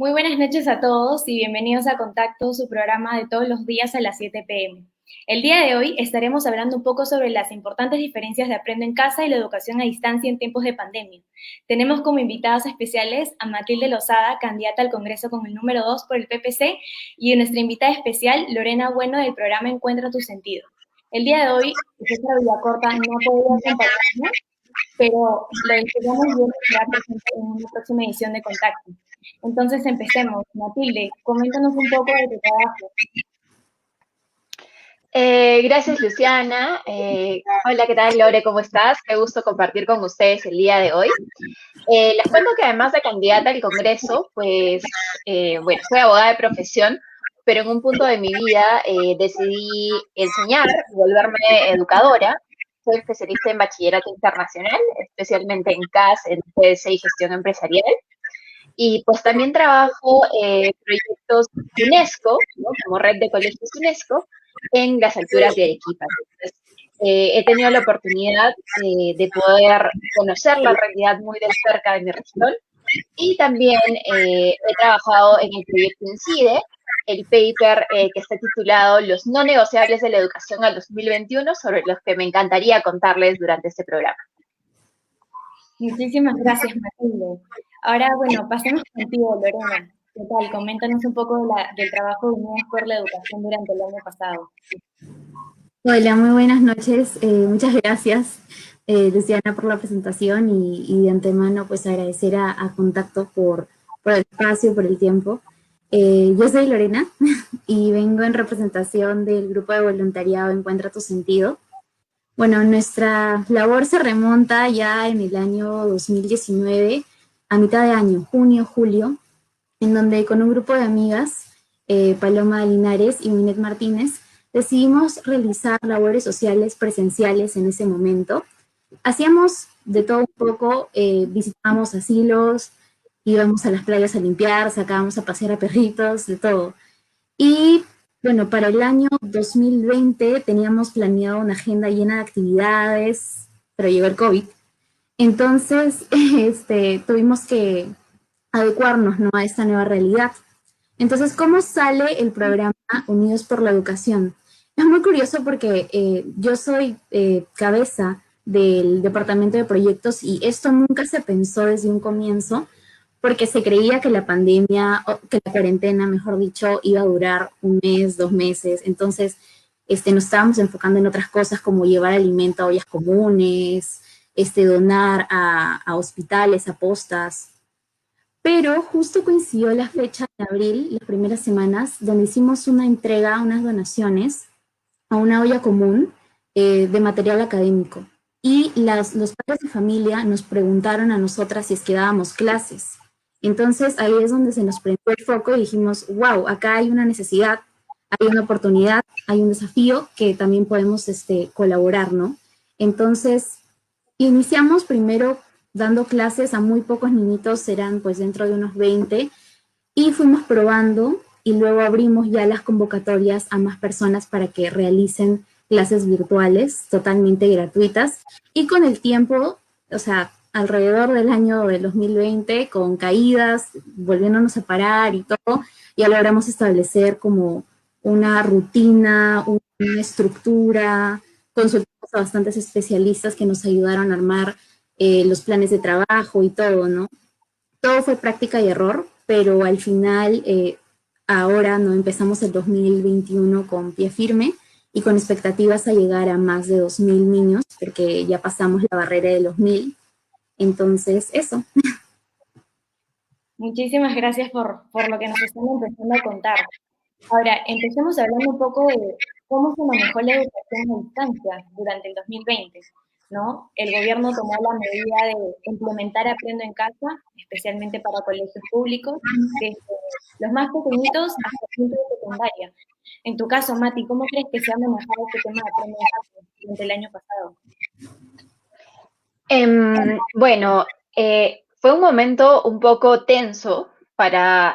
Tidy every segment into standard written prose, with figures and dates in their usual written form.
Muy buenas noches a todos y bienvenidos a Contacto, su programa de todos los días a las 7 p.m. El día de hoy estaremos hablando un poco sobre las importantes diferencias de Aprendo en Casa y la educación a distancia en tiempos de pandemia. Tenemos como invitadas especiales a Matilde Lozada, candidata al Congreso con el número 2 por el PPC, y a nuestra invitada especial, Lorena Bueno, del programa Encuentra tu Sentido. El día de hoy, César Villacorta no ha podido acompañarnos, pero lo esperamos y estará presente en una próxima edición de Contacto. Entonces empecemos. Matilde, coméntanos un poco de tu trabajo. Gracias, Luciana. Hola, ¿qué tal, Lore? ¿Cómo estás? Qué gusto compartir con ustedes el día de hoy. Les cuento que además de candidata al Congreso, pues, bueno, soy abogada de profesión, pero en un punto de mi vida decidí enseñar, volverme educadora. Soy especialista en bachillerato internacional, especialmente en CAS, en PDC y gestión empresarial. Y pues también trabajo proyectos UNESCO, ¿no? Como red de colegios UNESCO, en las alturas de Arequipa. Entonces, he tenido la oportunidad de poder conocer la realidad muy de cerca de mi región y también he trabajado en el proyecto INCIDE, el paper que está titulado Los no negociables de la educación al 2021, sobre los que me encantaría contarles durante este programa. Muchísimas gracias, Matilde. Ahora, bueno, pasemos contigo, Lorena. ¿Qué tal? Coméntanos un poco del trabajo de Unidos por la Educación durante el año pasado. Hola, muy buenas noches. Muchas gracias, Luciana, por la presentación y de antemano pues agradecer a Contacto por el espacio, por el tiempo. Yo soy Lorena y vengo en representación del grupo de voluntariado Encuentra tu Sentido. Bueno, nuestra labor se remonta ya en el año 2019, a mitad de año, junio, julio, en donde con un grupo de amigas, Paloma Linares y Minet Martínez, decidimos realizar labores sociales presenciales en ese momento. Hacíamos de todo un poco, visitábamos asilos, íbamos a las playas a limpiar, sacábamos a pasear a perritos, de todo. Y bueno, para el año 2020 teníamos planeado una agenda llena de actividades, pero llegó el COVID. Entonces, tuvimos que adecuarnos, ¿no?, a esta nueva realidad. Entonces, ¿cómo sale el programa Unidos por la Educación? Es muy curioso porque yo soy cabeza del departamento de proyectos y esto nunca se pensó desde un comienzo porque se creía que la pandemia, o que la cuarentena, mejor dicho, iba a durar un mes, 2 meses. Entonces, nos estábamos enfocando en otras cosas como llevar alimento a ollas comunes, donar a hospitales, a postas. Pero justo coincidió la fecha de abril, las primeras semanas, donde hicimos una entrega, unas donaciones a una olla común de material académico. Y los padres de familia nos preguntaron a nosotras si es que dábamos clases. Entonces ahí es donde se nos prendió el foco y dijimos, wow, acá hay una necesidad, hay una oportunidad, hay un desafío que también podemos colaborar, ¿no? Entonces iniciamos primero dando clases a muy pocos niñitos, serán pues dentro de unos 20, y fuimos probando y luego abrimos ya las convocatorias a más personas para que realicen clases virtuales totalmente gratuitas. Y con el tiempo, o sea, alrededor del año del 2020, con caídas, volviéndonos a parar y todo, ya logramos establecer como una rutina, una estructura, consultamos a bastantes especialistas que nos ayudaron a armar los planes de trabajo y todo, ¿no? Todo fue práctica y error, pero al final, ahora no empezamos el 2021 con pie firme y con expectativas a llegar a más de 2.000 niños, porque ya pasamos la barrera de los 1.000. Entonces, eso. Muchísimas gracias por lo que nos están empezando a contar. Ahora, empecemos hablando un poco de cómo se manejó la educación a distancia durante el 2020, ¿no? El gobierno tomó la medida de implementar Aprendo en Casa, especialmente para colegios públicos, desde los más pequeñitos hasta el quinto de secundaria. En tu caso, Mati, ¿cómo crees que se ha manejado este tema de Aprendo en Casa durante el año pasado? Bueno, fue un momento un poco tenso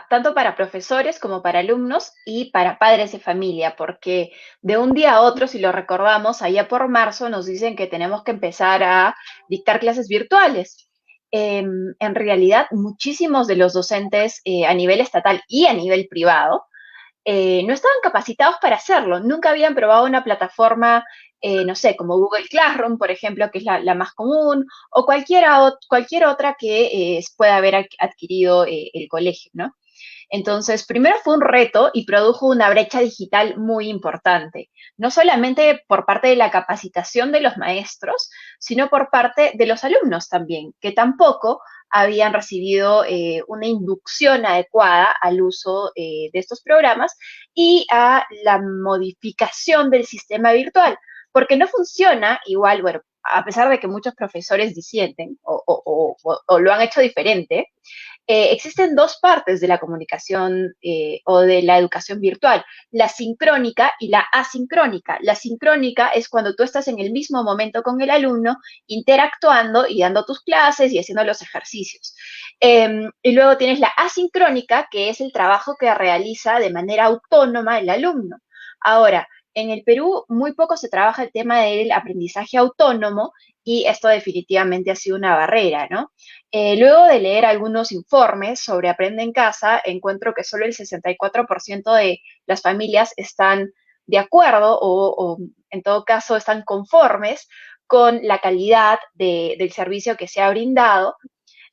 tanto para profesores como para alumnos y para padres de familia, porque de un día a otro, si lo recordamos, allá por marzo nos dicen que tenemos que empezar a dictar clases virtuales. en realidad muchísimos de los docentes a nivel estatal y a nivel privado no estaban capacitados para hacerlo. Nunca habían probado una plataforma, no sé, como Google Classroom, por ejemplo, que es la más común, o cualquier otra que pueda haber adquirido el colegio, ¿no? Entonces, primero fue un reto y produjo una brecha digital muy importante, no solamente por parte de la capacitación de los maestros, sino por parte de los alumnos también, que tampoco habían recibido una inducción adecuada al uso de estos programas y a la modificación del sistema virtual, porque no funciona igual, bueno, a pesar de que muchos profesores disienten o lo han hecho diferente, existen dos partes de la comunicación o de la educación virtual, la sincrónica y la asincrónica. La sincrónica es cuando tú estás en el mismo momento con el alumno, interactuando y dando tus clases y haciendo los ejercicios. Y luego tienes la asincrónica, que es el trabajo que realiza de manera autónoma el alumno. Ahora, en el Perú muy poco se trabaja el tema del aprendizaje autónomo y esto definitivamente ha sido una barrera, ¿no? Luego de leer algunos informes sobre Aprende en Casa, encuentro que solo el 64% de las familias están de acuerdo o en todo caso están conformes con la calidad del servicio que se ha brindado,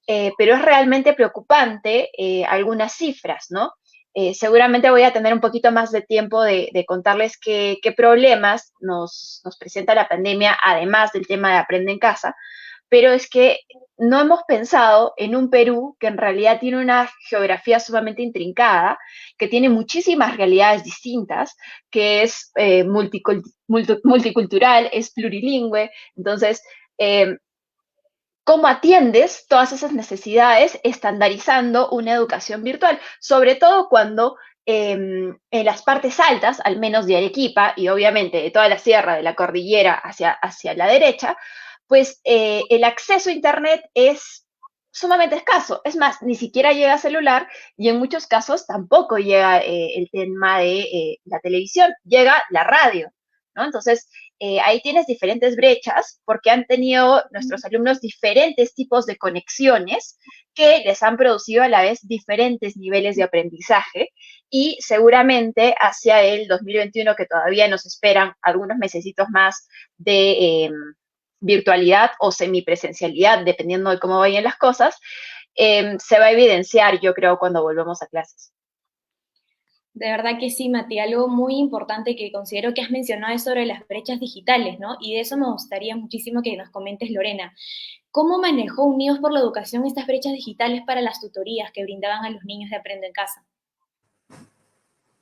pero es realmente preocupante algunas cifras, ¿no? Seguramente voy a tener un poquito más de tiempo de contarles qué problemas nos presenta la pandemia, además del tema de Aprende en Casa, pero es que no hemos pensado en un Perú que en realidad tiene una geografía sumamente intrincada, que tiene muchísimas realidades distintas, que es multicultural, es plurilingüe. Entonces, ¿cómo atiendes todas esas necesidades estandarizando una educación virtual? Sobre todo cuando en las partes altas, al menos de Arequipa y obviamente de toda la sierra, de la cordillera hacia la derecha, pues el acceso a Internet es sumamente escaso. Es más, ni siquiera llega a celular y en muchos casos tampoco llega el tema de la televisión, llega la radio, ¿no? Entonces, ahí tienes diferentes brechas porque han tenido nuestros alumnos diferentes tipos de conexiones que les han producido a la vez diferentes niveles de aprendizaje y seguramente hacia el 2021, que todavía nos esperan algunos mesecitos más de virtualidad o semipresencialidad, dependiendo de cómo vayan las cosas, se va a evidenciar, yo creo, cuando volvamos a clases. De verdad que sí, Mati, algo muy importante que considero que has mencionado es sobre las brechas digitales, ¿no? Y de eso me gustaría muchísimo que nos comentes, Lorena. ¿Cómo manejó Unidos por la Educación estas brechas digitales para las tutorías que brindaban a los niños de Aprende en Casa?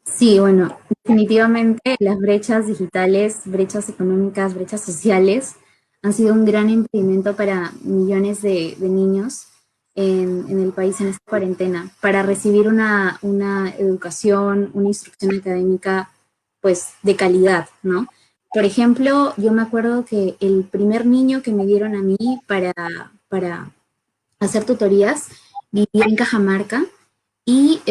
Sí, bueno, definitivamente las brechas digitales, brechas económicas, brechas sociales han sido un gran impedimento para millones de niños en el país en esta cuarentena, para recibir una educación, una instrucción académica, pues, de calidad, ¿no? Por ejemplo, yo me acuerdo que el primer niño que me dieron a mí para hacer tutorías vivía en Cajamarca y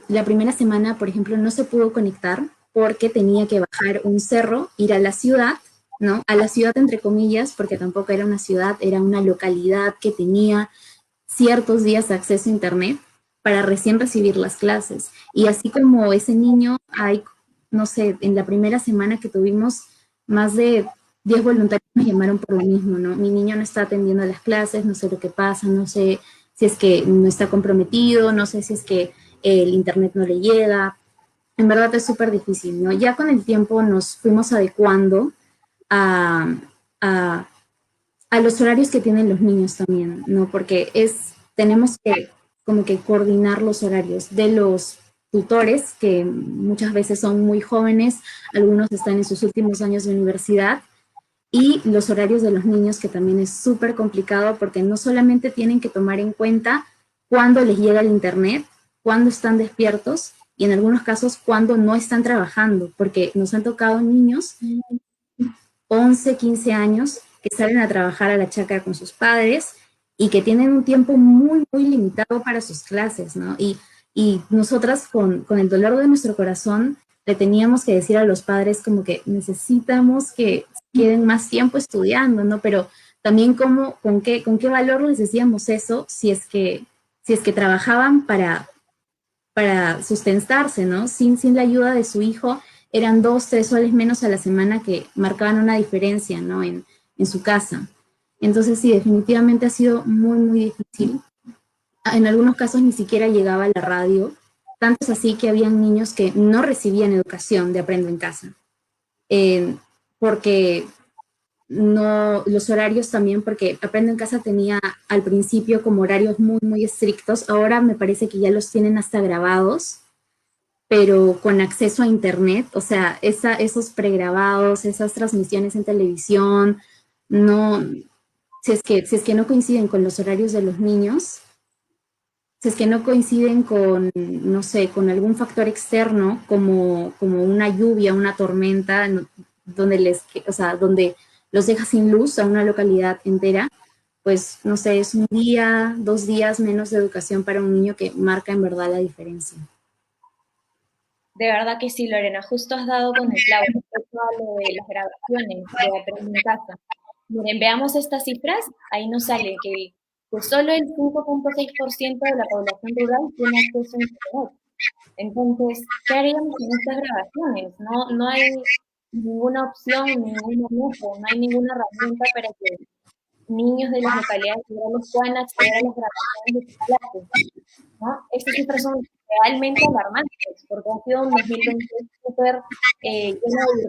la primera semana, por ejemplo, no se pudo conectar porque tenía que bajar un cerro, ir a la ciudad, ¿no? A la ciudad entre comillas, porque tampoco era una ciudad, era una localidad que tenía ciertos días de acceso a internet para recién recibir las clases. Y así como ese niño, hay, no sé, en la primera semana que tuvimos más de 10 voluntarios me llamaron por lo mismo, ¿no? Mi niño no está atendiendo a las clases, no sé lo que pasa, no sé si es que no está comprometido, no sé si es que el internet no le llega. En verdad es súper difícil, ¿no? Ya con el tiempo nos fuimos adecuando a, a, a los horarios que tienen los niños también, ¿no? Porque tenemos que como que coordinar los horarios de los tutores, que muchas veces son muy jóvenes, algunos están en sus últimos años de universidad, y los horarios de los niños, que también es súper complicado porque no solamente tienen que tomar en cuenta cuándo les llega el internet, cuándo están despiertos y en algunos casos cuándo no están trabajando, porque nos han tocado niños 11, 15 años que salen a trabajar a la chacra con sus padres y que tienen un tiempo muy, muy limitado para sus clases, ¿no? Y nosotras con el dolor de nuestro corazón le teníamos que decir a los padres como que necesitamos que queden más tiempo estudiando, ¿no? Pero también con qué valor les decíamos eso si es que trabajaban para sustentarse, ¿no? Sin la ayuda de su hijo, eran 2, 3 soles menos a la semana que marcaban una diferencia, ¿no? En su casa. Entonces, sí, definitivamente ha sido muy, muy difícil. En algunos casos ni siquiera llegaba la radio, tanto es así que habían niños que no recibían educación de Aprendo en Casa, porque no, los horarios también, porque Aprendo en Casa tenía al principio como horarios muy, muy estrictos, ahora me parece que ya los tienen hasta grabados, pero con acceso a internet, o sea, esos pregrabados, esas transmisiones en televisión, no, si es que no coinciden con los horarios de los niños, si es que no coinciden con, no sé, con algún factor externo, como una lluvia, una tormenta, donde o sea, donde los deja sin luz a una localidad entera, pues, no sé, es un día, 2 días menos de educación para un niño que marca en verdad la diferencia. De verdad que sí, Lorena, justo has dado con el clavo respecto a lo de las grabaciones de Aprende en Casa. Miren, veamos estas cifras, ahí nos sale que solo el 5,6% de la población rural tiene acceso a Internet. Entonces, ¿qué haríamos con estas grabaciones? No hay ninguna opción, ningún manejo, no hay ninguna herramienta para que niños de las localidades rurales puedan acceder a las grabaciones de sus clases, ¿no? Estas cifras son realmente alarmantes, porque ha sido un 2020 súper lleno de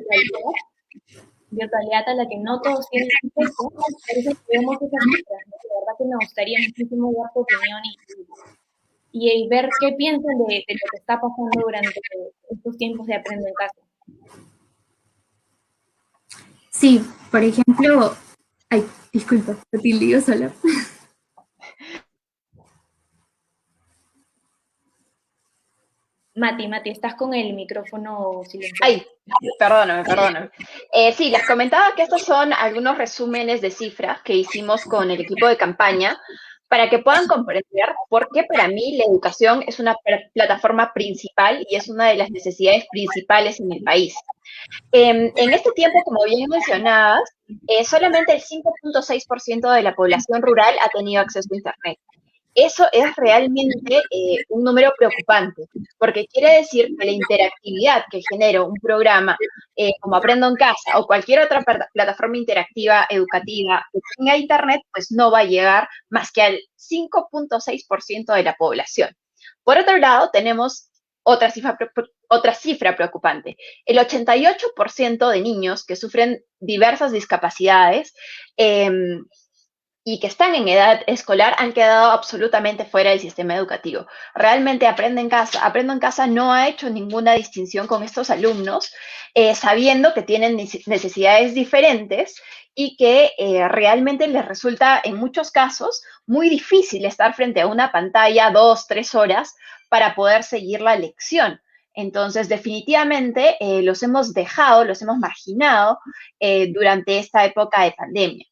virtualidad a la que no todos tienen acceso, por eso vemos esas cifras, ¿no? De verdad que me gustaría muchísimo dar tu opinión y ver qué piensan de lo que está pasando durante estos tiempos de Aprendo en Casa. Sí, por ejemplo, ay, disculpa, te lío sola. Mati, estás con el micrófono silenciado. Ay, perdóname. Sí, les comentaba que estos son algunos resúmenes de cifras que hicimos con el equipo de campaña para que puedan comprender por qué para mí la educación es una plataforma principal y es una de las necesidades principales en el país. En este tiempo, como bien mencionabas, solamente el 5,6% de la población rural ha tenido acceso a Internet. Eso es realmente un número preocupante, porque quiere decir que la interactividad que genera un programa como Aprendo en Casa o cualquier otra plataforma interactiva educativa que tenga Internet, pues no va a llegar más que al 5,6% de la población. Por otro lado, tenemos otra cifra preocupante. El 88% de niños que sufren diversas discapacidades y que están en edad escolar han quedado absolutamente fuera del sistema educativo. Realmente Aprendo en Casa no ha hecho ninguna distinción con estos alumnos, sabiendo que tienen necesidades diferentes y que realmente les resulta en muchos casos muy difícil estar frente a una pantalla 2, 3 horas para poder seguir la lección. Entonces, definitivamente los hemos dejado, los hemos marginado durante esta época de pandemia.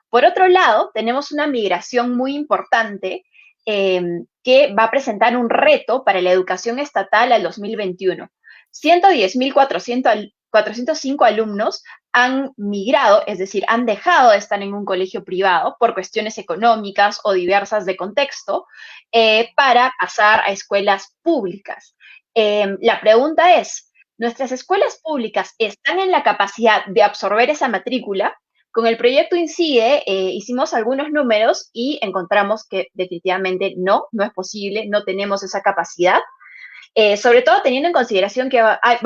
Por otro lado, tenemos una migración muy importante que va a presentar un reto para la educación estatal al 2021. 110.405 alumnos han migrado, es decir, han dejado de estar en un colegio privado por cuestiones económicas o diversas de contexto para pasar a escuelas públicas. La pregunta es, ¿nuestras escuelas públicas están en la capacidad de absorber esa matrícula? Con el proyecto Incide hicimos algunos números y encontramos que definitivamente no es posible, no tenemos esa capacidad, sobre todo teniendo en consideración que hay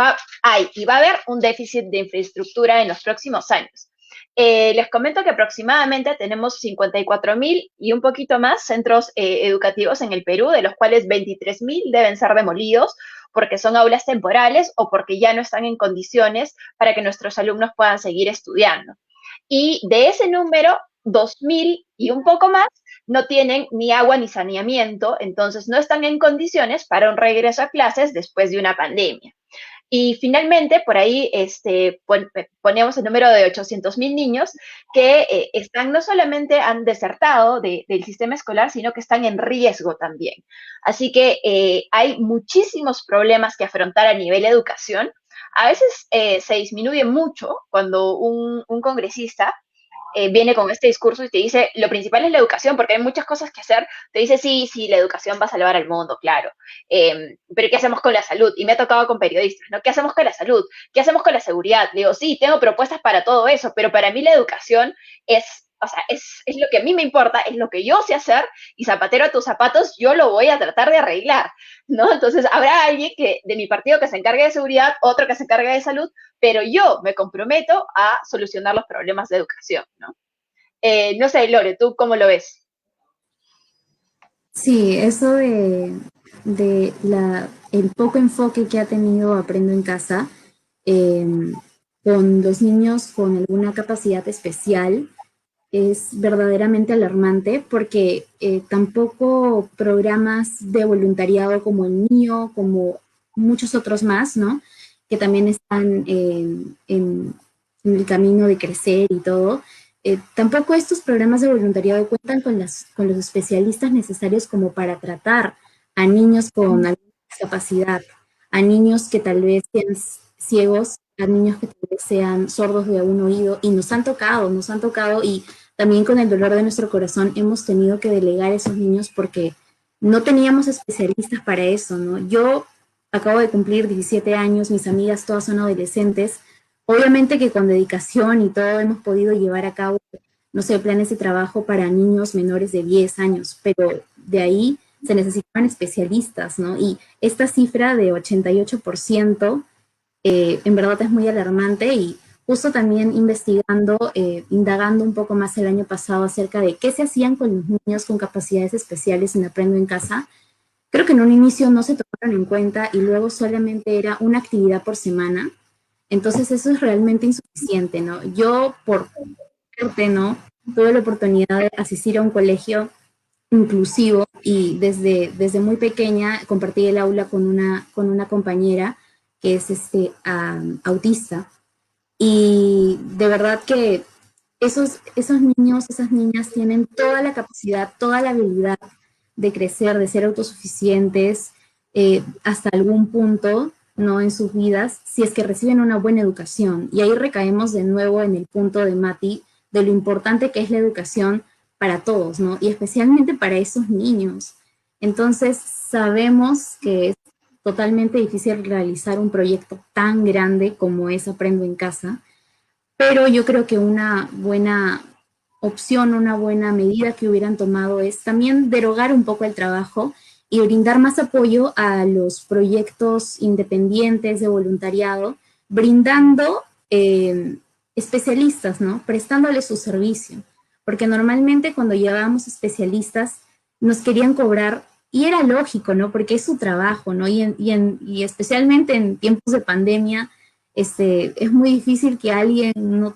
y va a haber un déficit de infraestructura en los próximos años. Les comento que aproximadamente tenemos 54.000 y un poquito más centros educativos en el Perú, de los cuales 23.000 deben ser demolidos porque son aulas temporales o porque ya no están en condiciones para que nuestros alumnos puedan seguir estudiando. Y de ese número, 2.000 y un poco más no tienen ni agua ni saneamiento, entonces no están en condiciones para un regreso a clases después de una pandemia. Y finalmente, por ahí ponemos el número de 800.000 niños que no solamente han desertado del sistema escolar, sino que están en riesgo también. Así que hay muchísimos problemas que afrontar a nivel educación. A veces se disminuye mucho cuando un congresista viene con este discurso y te dice, lo principal es la educación, porque hay muchas cosas que hacer. Te dice, sí, sí, la educación va a salvar al mundo, claro. Pero ¿qué hacemos con la salud? Y me ha tocado con periodistas, ¿no? ¿Qué hacemos con la salud? ¿Qué hacemos con la seguridad? Le digo, sí, tengo propuestas para todo eso, pero para mí la educación es, o sea, es lo que a mí me importa, es lo que yo sé hacer, y zapatero a tus zapatos, yo lo voy a tratar de arreglar, ¿no? Entonces, habrá alguien que de mi partido que se encargue de seguridad, otro que se encargue de salud, pero yo me comprometo a solucionar los problemas de educación, ¿no? No sé, Lore, ¿tú cómo lo ves? Sí, eso de el poco enfoque que ha tenido Aprendo en Casa eh, con los niños con alguna capacidad especial es verdaderamente alarmante porque tampoco programas de voluntariado como el mío, como muchos otros más, ¿no? Que también están en el camino de crecer y todo. Tampoco estos programas de voluntariado cuentan con los especialistas necesarios como para tratar a niños con alguna discapacidad, a niños que tal vez sean ciegos, a niños que tal vez sean sordos de un oído, y nos han tocado, y también con el dolor de nuestro corazón hemos tenido que delegar a esos niños porque no teníamos especialistas para eso, ¿no? Yo acabo de cumplir 17 años, mis amigas todas son adolescentes. Obviamente que con dedicación y todo hemos podido llevar a cabo, no sé, planes de trabajo para niños menores de 10 años, pero de ahí se necesitaban especialistas, ¿no? Y esta cifra de 88% en verdad es muy alarmante, y justo también investigando, indagando un poco más el año pasado acerca de qué se hacían con los niños con capacidades especiales en Aprendo en Casa. Creo que en un inicio no se tomaron en cuenta y luego solamente era una actividad por semana. Entonces eso es realmente insuficiente, ¿no? Yo, por suerte, ¿no? Tuve la oportunidad de asistir a un colegio inclusivo y desde muy pequeña compartí el aula con una compañera que es autista. Y de verdad que esos niños, esas niñas tienen toda la capacidad, toda la habilidad de crecer, de ser autosuficientes hasta algún punto, ¿no? En sus vidas, si es que reciben una buena educación. Y ahí recaemos de nuevo en el punto de Mati, de lo importante que es la educación para todos, ¿no? Y especialmente para esos niños. Entonces, sabemos que es totalmente difícil realizar un proyecto tan grande como es Aprendo en Casa, pero yo creo que una buena opción, una buena medida que hubieran tomado es también derogar un poco el trabajo y brindar más apoyo a los proyectos independientes de voluntariado, brindando especialistas, ¿no? Prestándoles su servicio. Porque normalmente cuando llevábamos especialistas nos querían cobrar, y era lógico, ¿no? Porque es su trabajo, ¿no? Y especialmente en tiempos de pandemia, es muy difícil que alguien no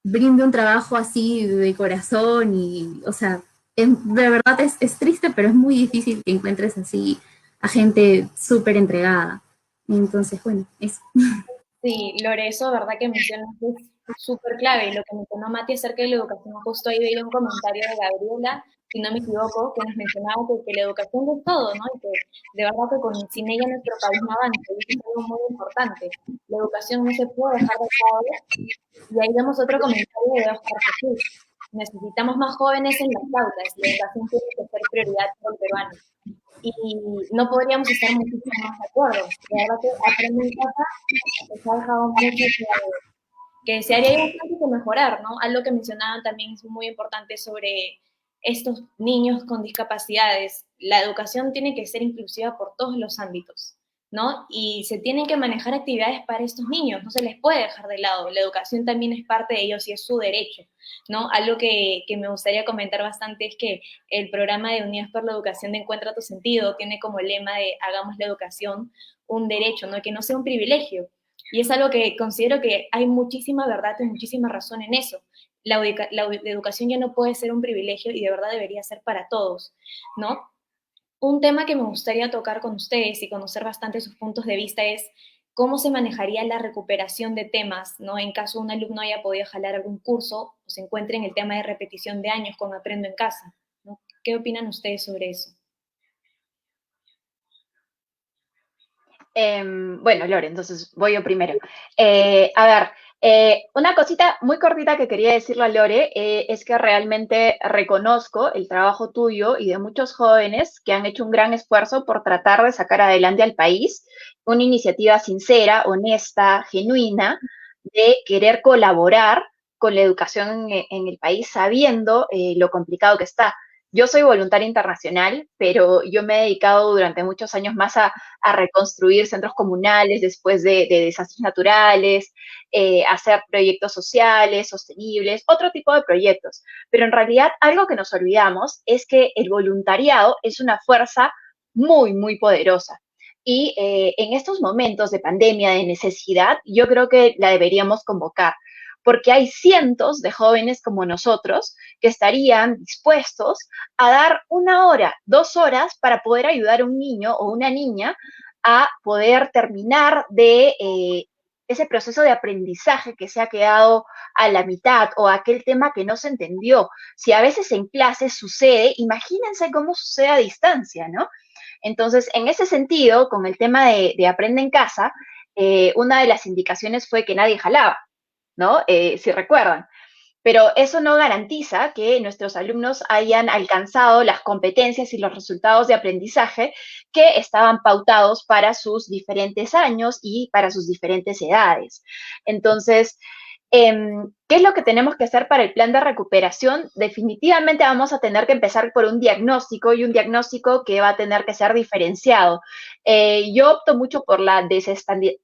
brinde un trabajo así de corazón y, o sea, de verdad es triste, pero es muy difícil que encuentres así a gente súper entregada. Entonces, bueno, eso. Sí, Lore, eso, verdad que mencionas es súper clave. Y lo que mencionó Mati acerca de la educación, justo ahí veía un comentario de Gabriela, si no me equivoco, que nos mencionaba que la educación es todo, ¿no? Y que de verdad que sin ella nuestro país no avanza. Y eso es algo muy importante. La educación no se puede dejar de lado. Y ahí vemos otro comentario de Oscar Jesús. Necesitamos más jóvenes en las aulas. La educación tiene que ser prioridad por el peruano. Y no podríamos estar muchísimo más de acuerdo. La verdad que aprendo en casa se ha dejado mucho que desear y hay bastante que mejorar, ¿no? Algo que mencionaban también es muy importante sobre estos niños con discapacidades. La educación tiene que ser inclusiva por todos los ámbitos, ¿no? Y se tienen que manejar actividades para estos niños, no se les puede dejar de lado. La educación también es parte de ellos y es su derecho, ¿no? Algo que me gustaría comentar bastante es que el programa de Unidas por la Educación de Encuentra tu Sentido tiene como lema de hagamos la educación un derecho, ¿no? Que no sea un privilegio. Y es algo que considero que hay muchísima verdad y muchísima razón en eso. La educación ya no puede ser un privilegio y de verdad debería ser para todos, ¿no? Un tema que me gustaría tocar con ustedes y conocer bastante sus puntos de vista es cómo se manejaría la recuperación de temas, ¿no? En caso un alumno haya podido jalar algún curso o se encuentre en el tema de repetición de años con Aprendo en Casa, ¿no? ¿Qué opinan ustedes sobre eso? Bueno, Lore, entonces voy yo primero. A ver, Una cosita muy cortita que quería decirle a Lore es que realmente reconozco el trabajo tuyo y de muchos jóvenes que han hecho un gran esfuerzo por tratar de sacar adelante al país, una iniciativa sincera, honesta, genuina, de querer colaborar con la educación en el país sabiendo lo complicado que está. Yo soy voluntaria internacional, pero yo me he dedicado durante muchos años más a reconstruir centros comunales después de desastres naturales, hacer proyectos sociales, sostenibles, otro tipo de proyectos. Pero en realidad algo que nos olvidamos es que el voluntariado es una fuerza muy, muy poderosa. Y en estos momentos de pandemia, de necesidad, yo creo que la deberíamos convocar, porque hay cientos de jóvenes como nosotros que estarían dispuestos a dar 1 hora, 2 horas para poder ayudar a un niño o una niña a poder terminar de ese proceso de aprendizaje que se ha quedado a la mitad o aquel tema que no se entendió. Si a veces en clase sucede, imagínense cómo sucede a distancia, ¿no? Entonces, en ese sentido, con el tema de Aprende en Casa, una de las indicaciones fue que nadie jalaba, ¿no? Si recuerdan. Pero eso no garantiza que nuestros alumnos hayan alcanzado las competencias y los resultados de aprendizaje que estaban pautados para sus diferentes años y para sus diferentes edades. Entonces, ¿qué es lo que tenemos que hacer para el plan de recuperación? Definitivamente vamos a tener que empezar por un diagnóstico y un diagnóstico que va a tener que ser diferenciado. Yo opto mucho por la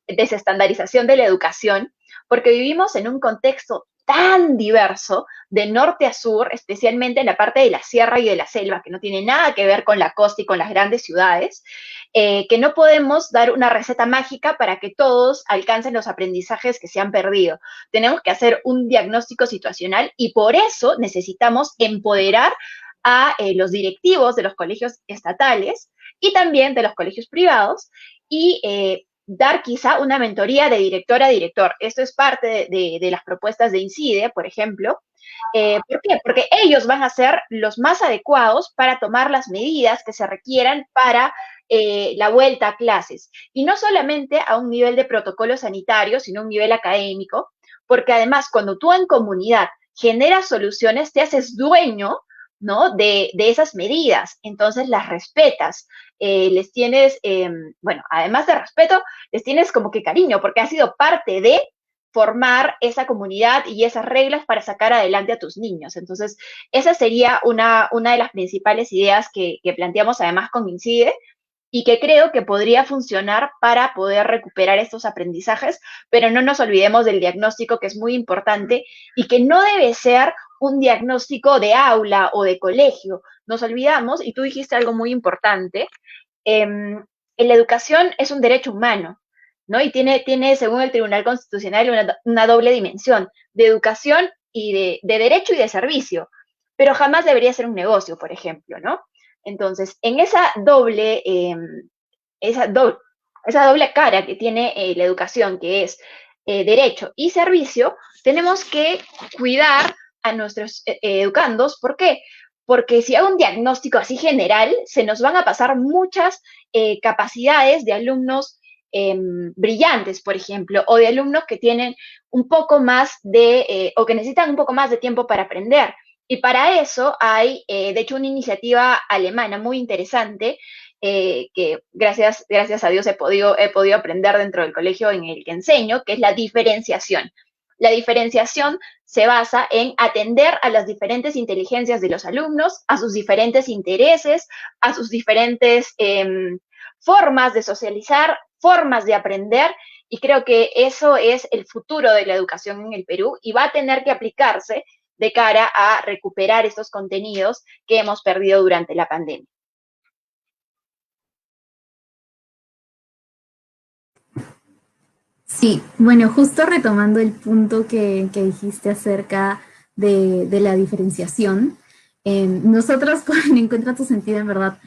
desestandarización de la educación, porque vivimos en un contexto tan diverso, de norte a sur, especialmente en la parte de la sierra y de la selva, que no tiene nada que ver con la costa y con las grandes ciudades, que no podemos dar una receta mágica para que todos alcancen los aprendizajes que se han perdido. Tenemos que hacer un diagnóstico situacional y por eso necesitamos empoderar a los directivos de los colegios estatales y también de los colegios privados y dar quizá una mentoría de director a director. Esto es parte de las propuestas de INCIDE, por ejemplo. ¿Por qué? Porque ellos van a ser los más adecuados para tomar las medidas que se requieran para la vuelta a clases. Y no solamente a un nivel de protocolo sanitario, sino a un nivel académico, porque además cuando tú en comunidad generas soluciones, te haces dueño, ¿no? De esas medidas, entonces las respetas, les tienes, bueno, además de respeto, les tienes como que cariño, porque ha sido parte de formar esa comunidad y esas reglas para sacar adelante a tus niños. Entonces, esa sería una de las principales ideas que planteamos además con INCIDE y que creo que podría funcionar para poder recuperar estos aprendizajes, pero no nos olvidemos del diagnóstico, que es muy importante y que no debe ser un diagnóstico de aula o de colegio. Nos olvidamos, y tú dijiste algo muy importante, la educación es un derecho humano, ¿no? Y tiene según el Tribunal Constitucional, una doble dimensión, de educación y de derecho y de servicio, pero jamás debería ser un negocio, por ejemplo, ¿no? Entonces, en esa doble cara que tiene la educación, que es derecho y servicio, tenemos que cuidar a nuestros educandos. ¿Por qué? Porque si hago un diagnóstico así general, se nos van a pasar muchas capacidades de alumnos brillantes, por ejemplo, o de alumnos que tienen un poco más o que necesitan un poco más de tiempo para aprender. Y para eso hay, de hecho, una iniciativa alemana muy interesante que gracias a Dios he podido aprender dentro del colegio en el que enseño, que es la diferenciación. La diferenciación se basa en atender a las diferentes inteligencias de los alumnos, a sus diferentes intereses, a sus diferentes formas de socializar, formas de aprender, y creo que eso es el futuro de la educación en el Perú y va a tener que aplicarse de cara a recuperar estos contenidos que hemos perdido durante la pandemia. Sí, bueno, justo retomando el punto que dijiste acerca de la diferenciación, nosotros con Encuentra tu sentido, en verdad,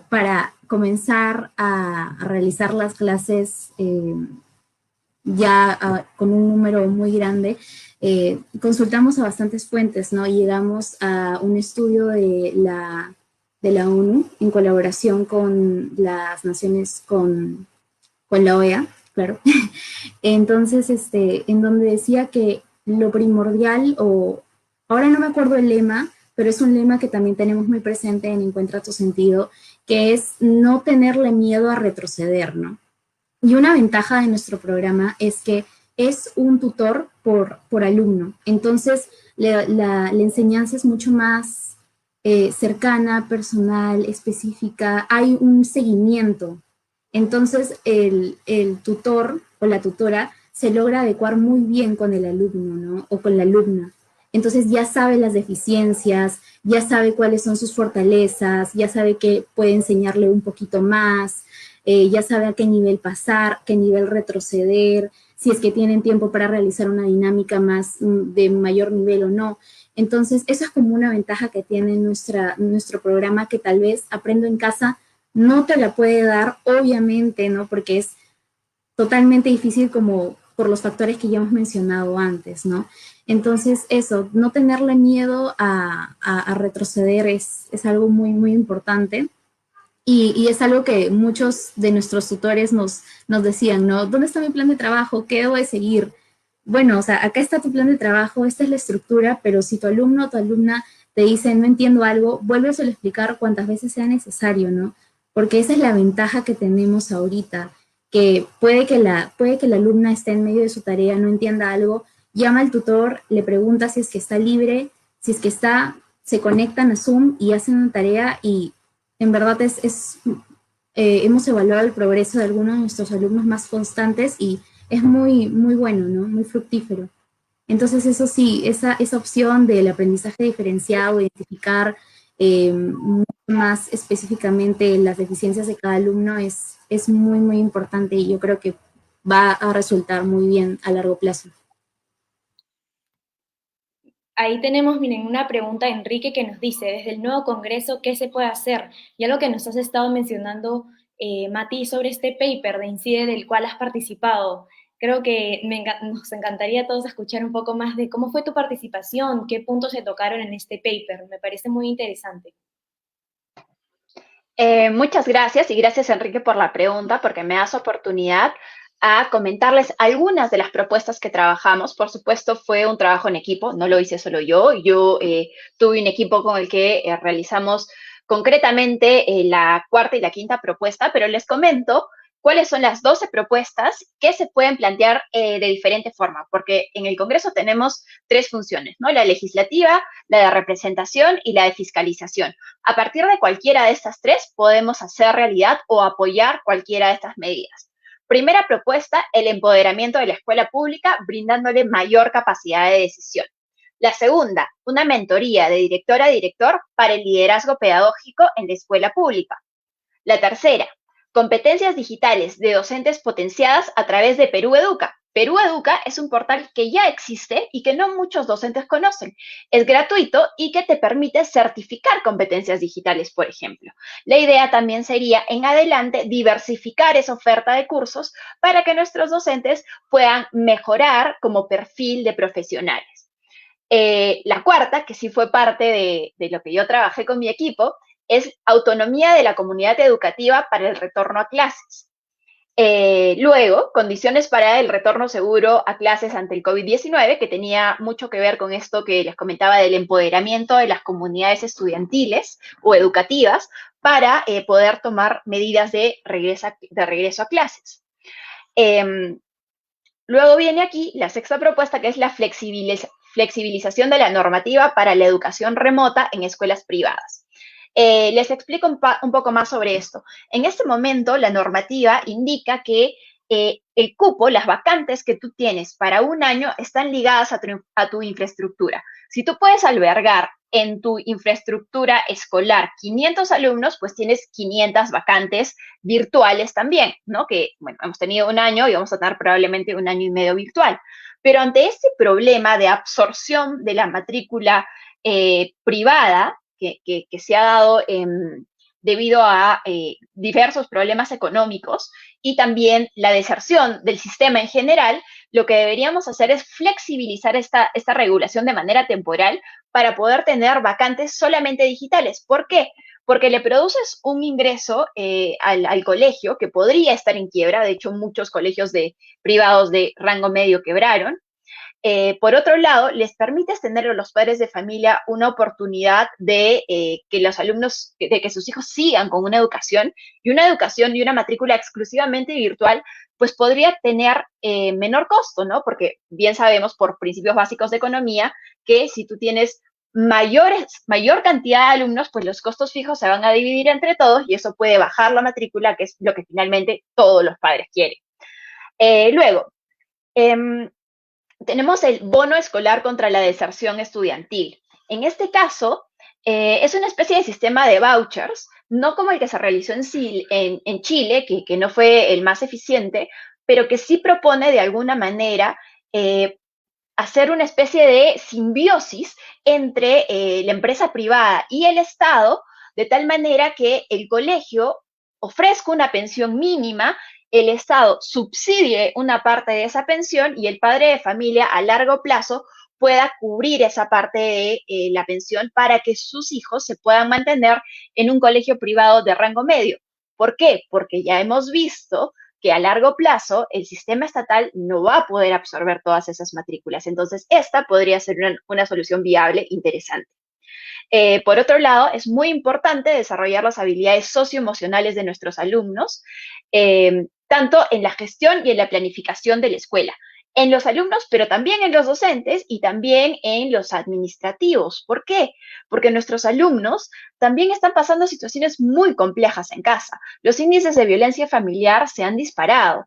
para comenzar a realizar las clases ya con un número muy grande, consultamos a bastantes fuentes, ¿no? Y llegamos a un estudio de la ONU en colaboración con las naciones, con la OEA, claro. Entonces, en donde decía que lo primordial, o ahora no me acuerdo el lema, pero es un lema que también tenemos muy presente en Encuentra tu sentido, que es no tenerle miedo a retroceder, ¿no? Y una ventaja de nuestro programa es que es un tutor por alumno. Entonces, la enseñanza es mucho más cercana, personal, específica. Hay un seguimiento. Entonces, el tutor o la tutora se logra adecuar muy bien con el alumno, ¿no? O con la alumna. Entonces ya sabe las deficiencias, ya sabe cuáles son sus fortalezas, ya sabe que puede enseñarle un poquito más, ya sabe a qué nivel pasar, qué nivel retroceder, si es que tienen tiempo para realizar una dinámica más de mayor nivel o no. Entonces, eso es como una ventaja que tiene nuestro programa, que tal vez Aprendo en Casa no te la puede dar, obviamente, ¿no? Porque es totalmente difícil como por los factores que ya hemos mencionado antes, ¿no? Entonces, eso, no tenerle miedo a retroceder es algo muy, muy importante. Y es algo que muchos de nuestros tutores nos decían, ¿no? ¿Dónde está mi plan de trabajo? ¿Qué debo de seguir? Bueno, o sea, acá está tu plan de trabajo, esta es la estructura, pero si tu alumno o tu alumna te dice no entiendo algo, vuelves a explicar cuantas veces sea necesario, ¿no? Porque esa es la ventaja que tenemos ahorita, que puede que la alumna esté en medio de su tarea, no entienda algo, llama al tutor, le pregunta si es que está libre, si es que está, se conectan a Zoom y hacen una tarea y en verdad hemos evaluado el progreso de algunos de nuestros alumnos más constantes y es muy, muy bueno, ¿no? Muy fructífero. Entonces, eso sí, esa opción del aprendizaje diferenciado, identificar mucho más específicamente las deficiencias de cada alumno es muy, muy importante y yo creo que va a resultar muy bien a largo plazo. Ahí tenemos, miren, una pregunta de Enrique que nos dice, desde el nuevo Congreso, ¿qué se puede hacer? Ya lo que nos has estado mencionando, Mati, sobre este paper de INCIDE del cual has participado. Creo que nos encantaría a todos escuchar un poco más de cómo fue tu participación, qué puntos se tocaron en este paper. Me parece muy interesante. Muchas gracias y gracias Enrique por la pregunta porque me das oportunidad a comentarles algunas de las propuestas que trabajamos. Por supuesto, fue un trabajo en equipo, no lo hice solo yo. Yo tuve un equipo con el que realizamos concretamente la cuarta y la quinta propuesta, pero les comento cuáles son las 12 propuestas que se pueden plantear de diferente forma, porque en el Congreso tenemos tres funciones, ¿no? La legislativa, la de representación y la de fiscalización. A partir de cualquiera de estas tres podemos hacer realidad o apoyar cualquiera de estas medidas. Primera propuesta, el empoderamiento de la escuela pública, brindándole mayor capacidad de decisión. La segunda, una mentoría de director a director para el liderazgo pedagógico en la escuela pública. La tercera, competencias digitales de docentes potenciadas a través de Perú Educa. Perú Educa es un portal que ya existe y que no muchos docentes conocen. Es gratuito y que te permite certificar competencias digitales, por ejemplo. La idea también sería, en adelante, diversificar esa oferta de cursos para que nuestros docentes puedan mejorar como perfil de profesionales. La cuarta, que sí fue parte de lo que yo trabajé con mi equipo, es autonomía de la comunidad educativa para el retorno a clases. Luego, condiciones para el retorno seguro a clases ante el COVID-19, que tenía mucho que ver con esto que les comentaba del empoderamiento de las comunidades estudiantiles o educativas para poder tomar medidas de regreso a clases. Luego viene aquí la sexta propuesta, que es la flexibilización de la normativa para la educación remota en escuelas privadas. Les explico un poco más sobre esto. En este momento, la normativa indica que el cupo, las vacantes que tú tienes para un año están ligadas a tu infraestructura. Si tú puedes albergar en tu infraestructura escolar 500 alumnos, pues tienes 500 vacantes virtuales también, ¿no? Que, bueno, hemos tenido un año y vamos a tener probablemente un año y medio virtual. Pero ante este problema de absorción de la matrícula privada, que se ha dado debido a diversos problemas económicos y también la deserción del sistema en general, lo que deberíamos hacer es flexibilizar esta regulación de manera temporal para poder tener vacantes solamente digitales. ¿Por qué? porque le produces un ingreso al colegio que podría estar en quiebra. De hecho, muchos colegios privados de rango medio quebraron. Por otro lado, les permites tener a los padres de familia una oportunidad de que los alumnos, de que sus hijos sigan con una educación y una matrícula exclusivamente virtual, pues podría tener menor costo, ¿no? Porque bien sabemos por principios básicos de economía que si tú tienes mayor cantidad de alumnos, pues los costos fijos se van a dividir entre todos y eso puede bajar la matrícula, que es lo que finalmente todos los padres quieren. Luego, tenemos el bono escolar contra la deserción estudiantil. En este caso, es una especie de sistema de vouchers, no como el que se realizó en Chile, que no fue el más eficiente, pero que sí propone de alguna manera hacer una especie de simbiosis entre la empresa privada y el Estado, de tal manera que el colegio ofrezca una pensión mínima, el Estado subsidie una parte de esa pensión y el padre de familia a largo plazo pueda cubrir esa parte de la pensión para que sus hijos se puedan mantener en un colegio privado de rango medio. ¿Por qué? Porque ya hemos visto que a largo plazo el sistema estatal no va a poder absorber todas esas matrículas. Entonces, esta podría ser una solución viable, interesante. Por otro lado, es muy importante desarrollar las habilidades socioemocionales de nuestros alumnos, tanto en la gestión y en la planificación de la escuela, en los alumnos, pero también en los docentes y también en los administrativos. ¿Por qué? Porque nuestros alumnos también están pasando situaciones muy complejas en casa. Los índices de violencia familiar se han disparado,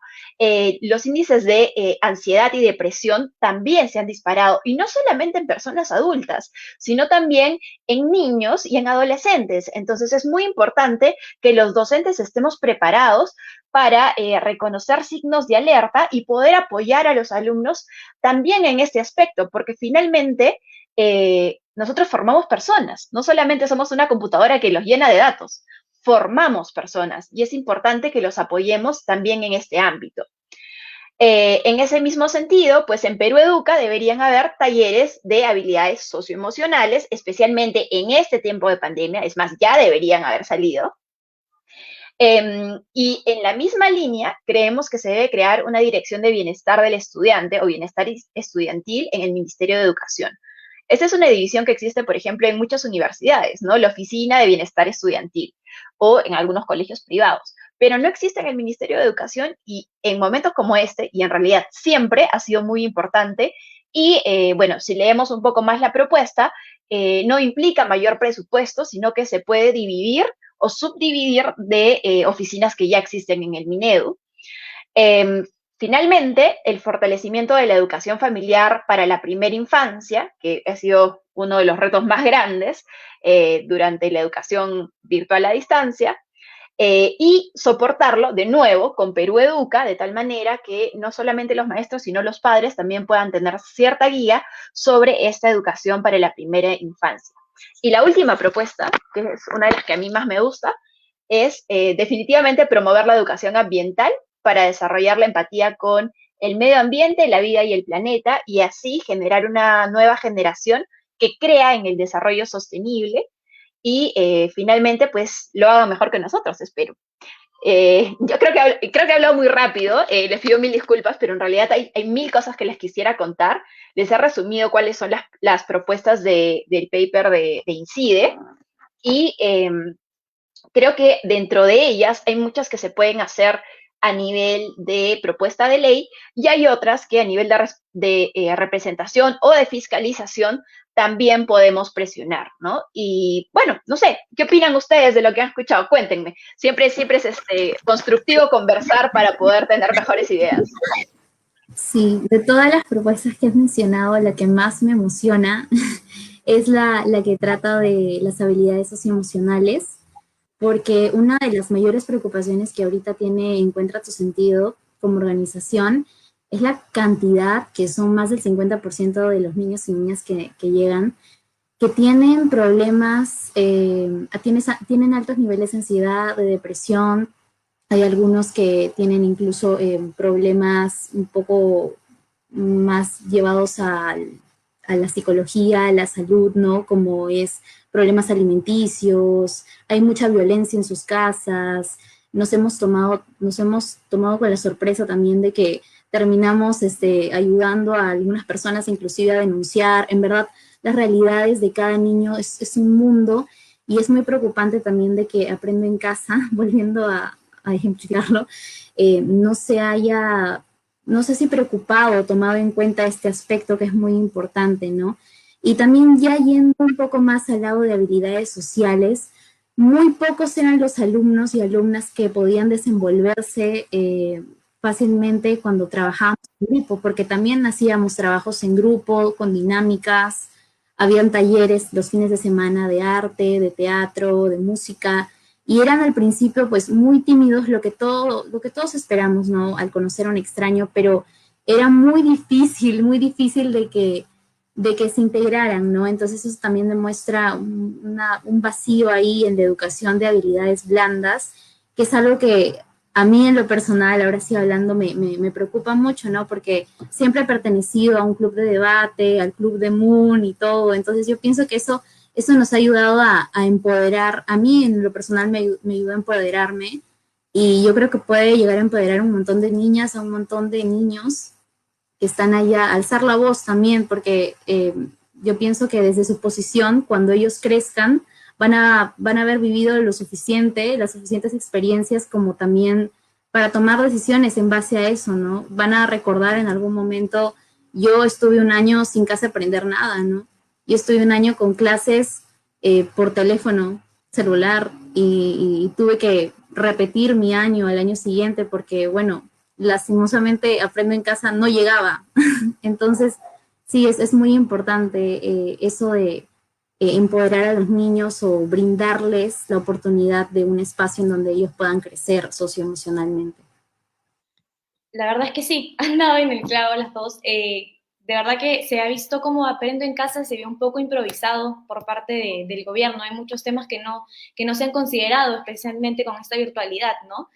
los índices de ansiedad y depresión también se han disparado, y no solamente en personas adultas, sino también en niños y en adolescentes. Entonces es muy importante que los docentes estemos preparados para reconocer signos de alerta y poder apoyar a los alumnos también en este aspecto, porque finalmente nosotros formamos personas, no solamente somos una computadora que los llena de datos, formamos personas y es importante que los apoyemos también en este ámbito. En ese mismo sentido, pues en Perú Educa deberían haber talleres de habilidades socioemocionales, especialmente en este tiempo de pandemia, es más, ya deberían haber salido. Y en la misma línea, creemos que se debe crear una dirección de bienestar del estudiante o bienestar estudiantil en el Ministerio de Educación. Esta es una división que existe, por ejemplo, en muchas universidades, ¿no? La Oficina de Bienestar Estudiantil o en algunos colegios privados, pero no existe en el Ministerio de Educación y en momentos como este, y en realidad siempre ha sido muy importante. Y bueno, si leemos un poco más la propuesta, no implica mayor presupuesto, sino que se puede dividir o subdividir de oficinas que ya existen en el Minedu. Finalmente, el fortalecimiento de la educación familiar para la primera infancia, que ha sido uno de los retos más grandes durante la educación virtual a distancia, y soportarlo de nuevo con Perú Educa, de tal manera que no solamente los maestros, sino los padres también puedan tener cierta guía sobre esta educación para la primera infancia. Y la última propuesta, que es una de las que a mí más me gusta, es definitivamente promover la educación ambiental para desarrollar la empatía con el medio ambiente, la vida y el planeta, y así generar una nueva generación que crea en el desarrollo sostenible y finalmente pues lo haga mejor que nosotros, espero. Yo creo que he hablado muy rápido, les pido mil disculpas, pero en realidad hay mil cosas que les quisiera contar. Les he resumido cuáles son las propuestas del paper de INCIDE y creo que dentro de ellas hay muchas que se pueden hacer a nivel de propuesta de ley y hay otras que a nivel de representación o de fiscalización también podemos presionar, ¿no? Y bueno, no sé, ¿qué opinan ustedes de lo que han escuchado? Cuéntenme. Siempre es constructivo conversar para poder tener mejores ideas. Sí, de todas las propuestas que has mencionado, la que más me emociona es la que trata de las habilidades socioemocionales, porque una de las mayores preocupaciones que ahorita encuentra tu sentido como organización es la cantidad, que son más del 50% de los niños y niñas que llegan, que tienen problemas, tienen altos niveles de ansiedad, de depresión. Hay algunos que tienen incluso problemas un poco más llevados a la psicología, a la salud, ¿no? Como es problemas alimenticios, hay mucha violencia en sus casas, nos hemos tomado con la sorpresa también de que terminamos ayudando a algunas personas inclusive a denunciar. En verdad, las realidades de cada niño es un mundo y es muy preocupante también de que Aprendo en Casa, volviendo a ejemplificarlo, no se haya, no sé si preocupado o tomado en cuenta este aspecto que es muy importante, ¿no? Y también ya yendo un poco más al lado de habilidades sociales, muy pocos eran los alumnos y alumnas que podían desenvolverse fácilmente cuando trabajábamos en grupo, porque también hacíamos trabajos en grupo, con dinámicas, habían talleres los fines de semana de arte, de teatro, de música, y eran al principio pues muy tímidos, lo que todos esperamos, ¿no? Al conocer a un extraño, pero era muy difícil de que se integraran, ¿no? Entonces eso también demuestra un vacío ahí en la educación de habilidades blandas, que es algo que a mí en lo personal, ahora sí hablando, me preocupa mucho, ¿no? Porque siempre he pertenecido a un club de debate, al club de Moon y todo, entonces yo pienso que eso nos ha ayudado a empoderar, a mí en lo personal me ayudó a empoderarme y yo creo que puede llegar a empoderar a un montón de niñas, a un montón de niños que están allá, alzar la voz también, porque yo pienso que desde su posición, cuando ellos crezcan, van a haber vivido lo suficiente, las suficientes experiencias como también para tomar decisiones en base a eso, ¿no? Van a recordar en algún momento, yo estuve un año sin casi aprender nada, ¿no? Yo estuve un año con clases por teléfono, celular, y tuve que repetir mi año al año siguiente porque, bueno, lastimosamente Aprendo en Casa no llegaba. Entonces, sí, es muy importante eso de empoderar a los niños o brindarles la oportunidad de un espacio en donde ellos puedan crecer socioemocionalmente. La verdad es que sí, han dado en el clavo las dos. De verdad que se ha visto como Aprendo en Casa se ve un poco improvisado por parte del gobierno. Hay muchos temas que no se han considerado, especialmente con esta virtualidad, ¿no?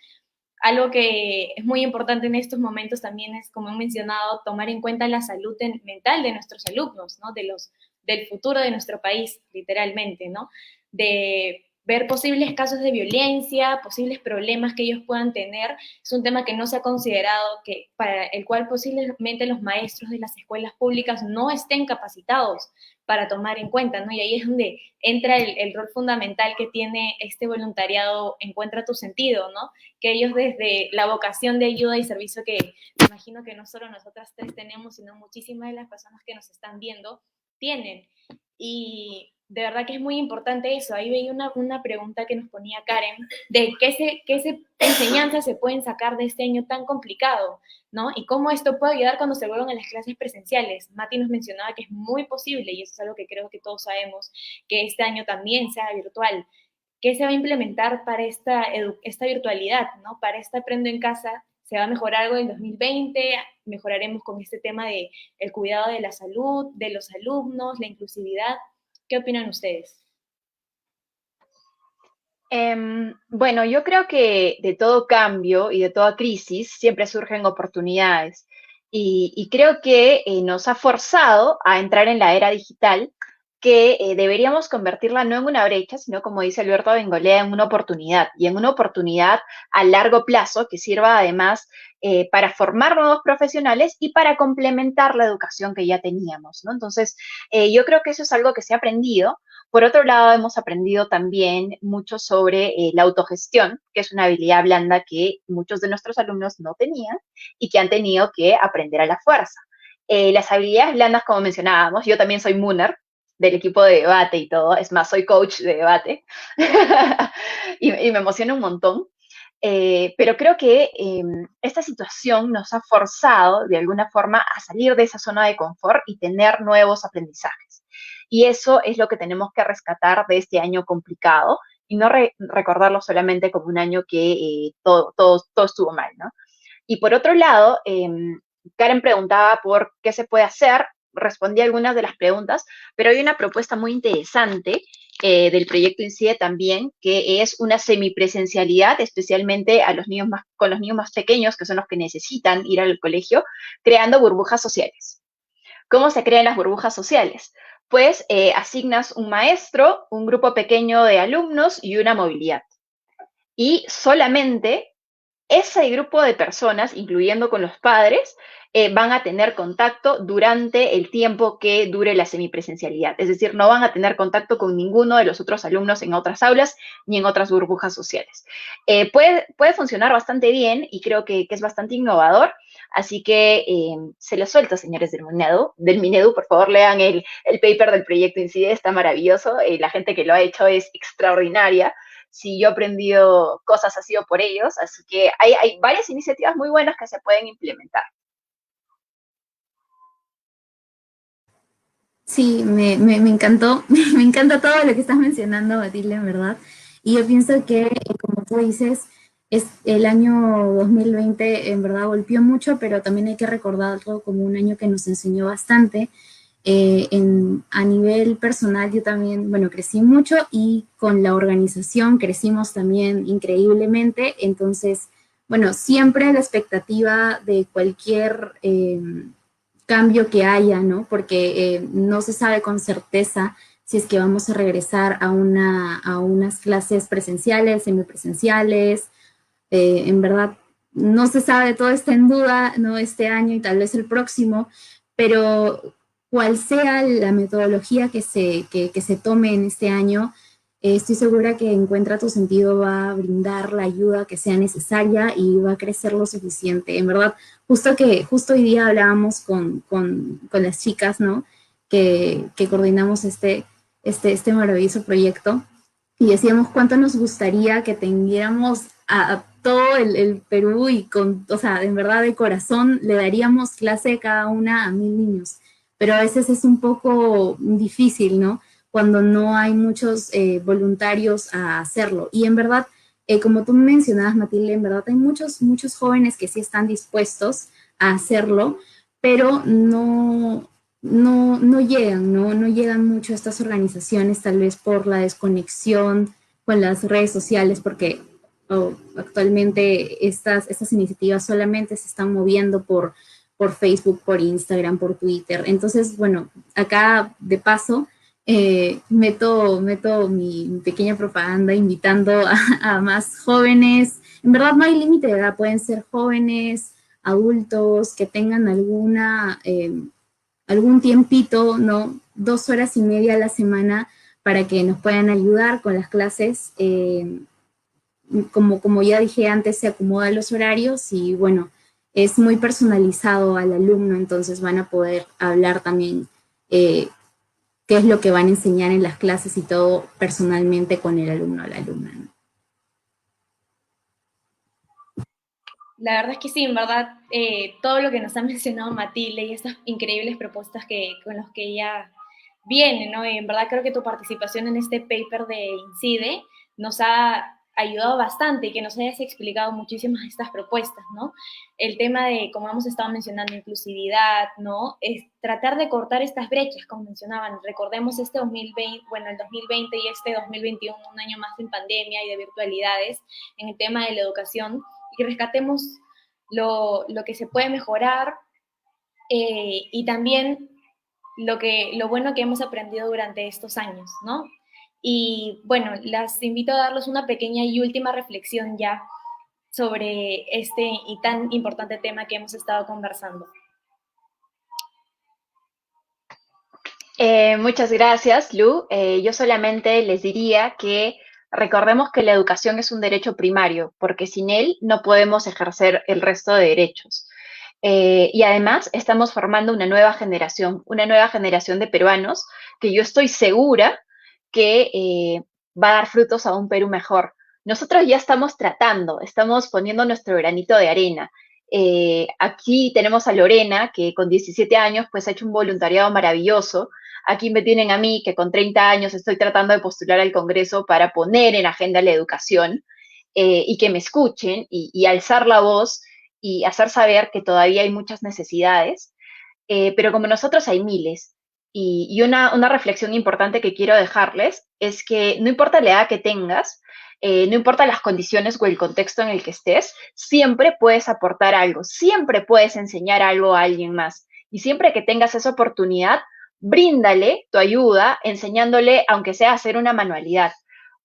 Algo que es muy importante en estos momentos también es, como he mencionado, tomar en cuenta la salud mental de nuestros alumnos, ¿no? Del futuro de nuestro país, literalmente, ¿no? De ver posibles casos de violencia, posibles problemas que ellos puedan tener, es un tema que no se ha considerado, que para el cual posiblemente los maestros de las escuelas públicas no estén capacitados para tomar en cuenta, ¿no? Y ahí es donde entra el rol fundamental que tiene este voluntariado, Encuentra tu sentido, ¿no? Que ellos desde la vocación de ayuda y servicio que me imagino que no solo nosotras tres tenemos, sino muchísimas de las personas que nos están viendo tienen. Y de verdad que es muy importante eso. Ahí veía una pregunta que nos ponía Karen, de qué enseñanzas se pueden sacar de este año tan complicado, ¿no? Y cómo esto puede ayudar cuando se vuelvan a las clases presenciales. Mati nos mencionaba que es muy posible, y eso es algo que creo que todos sabemos, que este año también sea virtual. ¿Qué se va a implementar para esta virtualidad, ¿no? Para este Aprendo en Casa, ¿se va a mejorar algo en 2020? ¿Mejoraremos con este tema de el cuidado de la salud, de los alumnos, la inclusividad? ¿Qué opinan ustedes? Bueno, yo creo que de todo cambio y de toda crisis siempre surgen oportunidades y creo que nos ha forzado a entrar en la era digital que deberíamos convertirla no en una brecha, sino como dice Alberto Bengolea, en una oportunidad y en una oportunidad a largo plazo que sirva además para formar nuevos profesionales y para complementar la educación que ya teníamos, ¿no? Entonces, yo creo que eso es algo que se ha aprendido. Por otro lado, hemos aprendido también mucho sobre la autogestión, que es una habilidad blanda que muchos de nuestros alumnos no tenían y que han tenido que aprender a la fuerza. Las habilidades blandas, como mencionábamos, yo también soy Mooner del equipo de debate y todo, es más, soy coach de debate y me emociona un montón. Pero creo que esta situación nos ha forzado de alguna forma a salir de esa zona de confort y tener nuevos aprendizajes. Y eso es lo que tenemos que rescatar de este año complicado y no recordarlo solamente como un año que todo estuvo mal, ¿no? Y por otro lado, Karen preguntaba por qué se puede hacer, respondí algunas de las preguntas, pero hay una propuesta muy interesante del proyecto INCIDE también, que es una semipresencialidad, especialmente a los niños con los niños más pequeños, que son los que necesitan ir al colegio, creando burbujas sociales. ¿Cómo se crean las burbujas sociales? Pues asignas un maestro, un grupo pequeño de alumnos y una movilidad. Y solamente ese grupo de personas, incluyendo con los padres, van a tener contacto durante el tiempo que dure la semipresencialidad. Es decir, no van a tener contacto con ninguno de los otros alumnos en otras aulas ni en otras burbujas sociales. Puede funcionar bastante bien y creo que es bastante innovador. Así que se lo suelto, señores del Minedu, por favor lean el paper del proyecto INCIDE, está maravilloso, la gente que lo ha hecho es extraordinaria. Si yo he aprendido cosas ha sido por ellos, así que hay varias iniciativas muy buenas que se pueden implementar. Sí, me encantó, me encanta todo lo que estás mencionando, Matilde, en verdad. Y yo pienso que, como tú dices, es el año 2020 en verdad golpeó mucho, pero también hay que recordarlo como un año que nos enseñó bastante. A nivel personal yo también, bueno, crecí mucho y con la organización crecimos también increíblemente. Entonces, bueno, siempre la expectativa de cualquier cambio que haya, ¿no? Porque no se sabe con certeza si es que vamos a regresar a unas clases presenciales, semipresenciales. En verdad, no se sabe, todo está en duda, ¿no? Este año y tal vez el próximo, pero cual sea la metodología que se tome en este año, estoy segura que Encuentra tu sentido va a brindar la ayuda que sea necesaria y va a crecer lo suficiente. En verdad, justo hoy día hablábamos con las chicas, ¿no? Que coordinamos este maravilloso proyecto y decíamos cuánto nos gustaría que tendiéramos a todo el Perú y o sea, en verdad de corazón le daríamos clase cada una a 1000 niños, pero a veces es un poco difícil, ¿no? Cuando no hay muchos voluntarios a hacerlo. Y en verdad, como tú mencionabas, Matilde, en verdad hay muchos jóvenes que sí están dispuestos a hacerlo, pero no llegan, ¿no? No llegan mucho a estas organizaciones, tal vez por la desconexión con las redes sociales, porque actualmente estas iniciativas solamente se están moviendo por Facebook, por Instagram, por Twitter. Entonces, bueno, acá de paso meto mi pequeña propaganda invitando a más jóvenes. En verdad no hay límite de edad, pueden ser jóvenes, adultos, que tengan algún tiempito, ¿no? 2 horas y media a la semana para que nos puedan ayudar con las clases. Como ya dije antes, se acomodan los horarios y bueno, es muy personalizado al alumno, entonces van a poder hablar también eh, qué es lo que van a enseñar en las clases y todo personalmente con el alumno o la alumna, ¿no? La verdad es que sí, en verdad, todo lo que nos ha mencionado Matilde y estas increíbles propuestas con las que ella viene, ¿no? Y en verdad creo que tu participación en este paper de INCIDE nos ha ayudado bastante y que nos hayas explicado muchísimas de estas propuestas, ¿no? El tema de, como hemos estado mencionando, inclusividad, ¿no? Es tratar de cortar estas brechas, como mencionaban. Recordemos este 2020, bueno, el 2020 y este 2021, un año más en pandemia y de virtualidades, en el tema de la educación, y rescatemos lo que se puede mejorar y también lo bueno que hemos aprendido durante estos años, ¿no? Y bueno, las invito a darles una pequeña y última reflexión ya sobre este y tan importante tema que hemos estado conversando. Muchas gracias, Lu. Yo solamente les diría que recordemos que la educación es un derecho primario, porque sin él no podemos ejercer el resto de derechos. Y además estamos formando una nueva generación de peruanos que yo estoy segura que va a dar frutos a un Perú mejor. Nosotros ya estamos tratando, estamos poniendo nuestro granito de arena. Aquí tenemos a Lorena, que con 17 años pues ha hecho un voluntariado maravilloso. Aquí me tienen a mí, que con 30 años estoy tratando de postular al Congreso para poner en agenda la educación y que me escuchen y alzar la voz y hacer saber que todavía hay muchas necesidades, pero como nosotros hay miles. Y una reflexión importante que quiero dejarles es que no importa la edad que tengas, no importa las condiciones o el contexto en el que estés, siempre puedes aportar algo, siempre puedes enseñar algo a alguien más. Y siempre que tengas esa oportunidad, bríndale tu ayuda enseñándole, aunque sea a hacer una manualidad,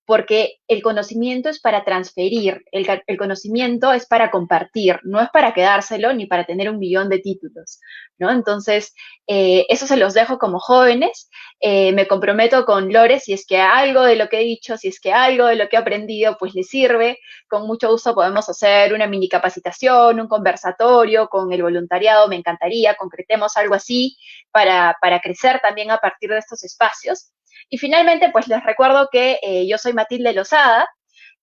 porque el conocimiento es para transferir, el conocimiento es para compartir, no es para quedárselo ni para tener 1 millón de títulos, ¿no? Entonces, eso se los dejo como jóvenes. Me comprometo con Lore, si es que algo de lo que he dicho, si es que algo de lo que he aprendido, pues le sirve, con mucho gusto podemos hacer una mini capacitación, un conversatorio con el voluntariado, me encantaría, concretemos algo así para crecer también a partir de estos espacios. Y finalmente, pues les recuerdo que yo soy Matilde Lozada,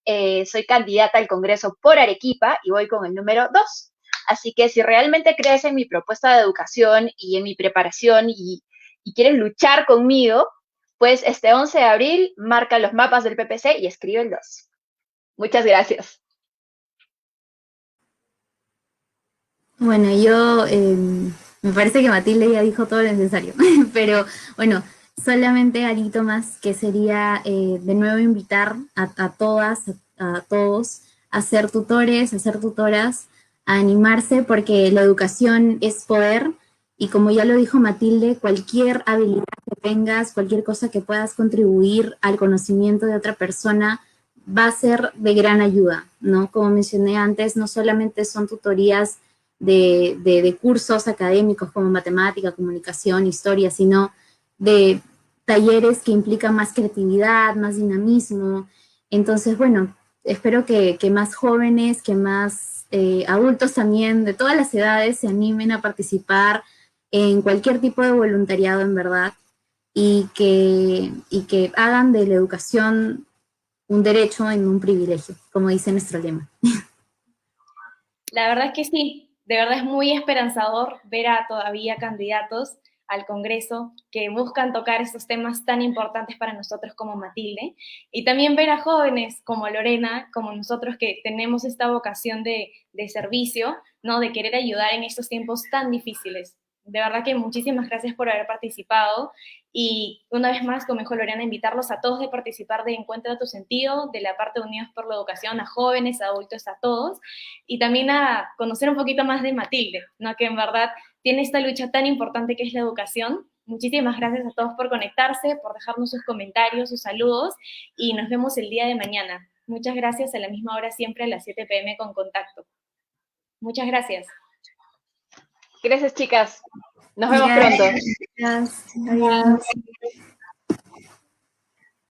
soy candidata al Congreso por Arequipa y voy con el número 2. Así que si realmente crees en mi propuesta de educación y en mi preparación y quieres luchar conmigo, pues este 11 de abril marca los mapas del PPC y escribe el 2. Muchas gracias. Bueno, yo me parece que Matilde ya dijo todo lo necesario, pero bueno, solamente algo más que sería de nuevo invitar a todas, a todos a ser tutores, a ser tutoras, a animarse porque la educación es poder y como ya lo dijo Matilde, cualquier habilidad que tengas, cualquier cosa que puedas contribuir al conocimiento de otra persona va a ser de gran ayuda, ¿no? Como mencioné antes, no solamente son tutorías de cursos académicos como matemática, comunicación, historia, sino de talleres que implican más creatividad, más dinamismo. Entonces, bueno, espero que más jóvenes, que más adultos también, de todas las edades, se animen a participar en cualquier tipo de voluntariado, en verdad, y que hagan de la educación un derecho en un privilegio, como dice nuestro lema. La verdad es que sí, de verdad es muy esperanzador ver a todavía candidatos al Congreso que buscan tocar estos temas tan importantes para nosotros como Matilde, y también ver a jóvenes como Lorena, como nosotros que tenemos esta vocación de servicio, ¿no? De querer ayudar en estos tiempos tan difíciles. De verdad que muchísimas gracias por haber participado y una vez más, como dijo Lorena, invitarlos a todos de participar de Encuentra tu Sentido, de la parte de Unidos por la Educación, a jóvenes, a adultos, a todos, y también a conocer un poquito más de Matilde, ¿no? Que en verdad tiene esta lucha tan importante que es la educación. Muchísimas gracias a todos por conectarse, por dejarnos sus comentarios, sus saludos, y nos vemos el día de mañana. Muchas gracias, a la misma hora siempre a las 7 p.m. con Contacto. Muchas gracias. Gracias, chicas. Nos vemos pronto. Gracias. Adiós.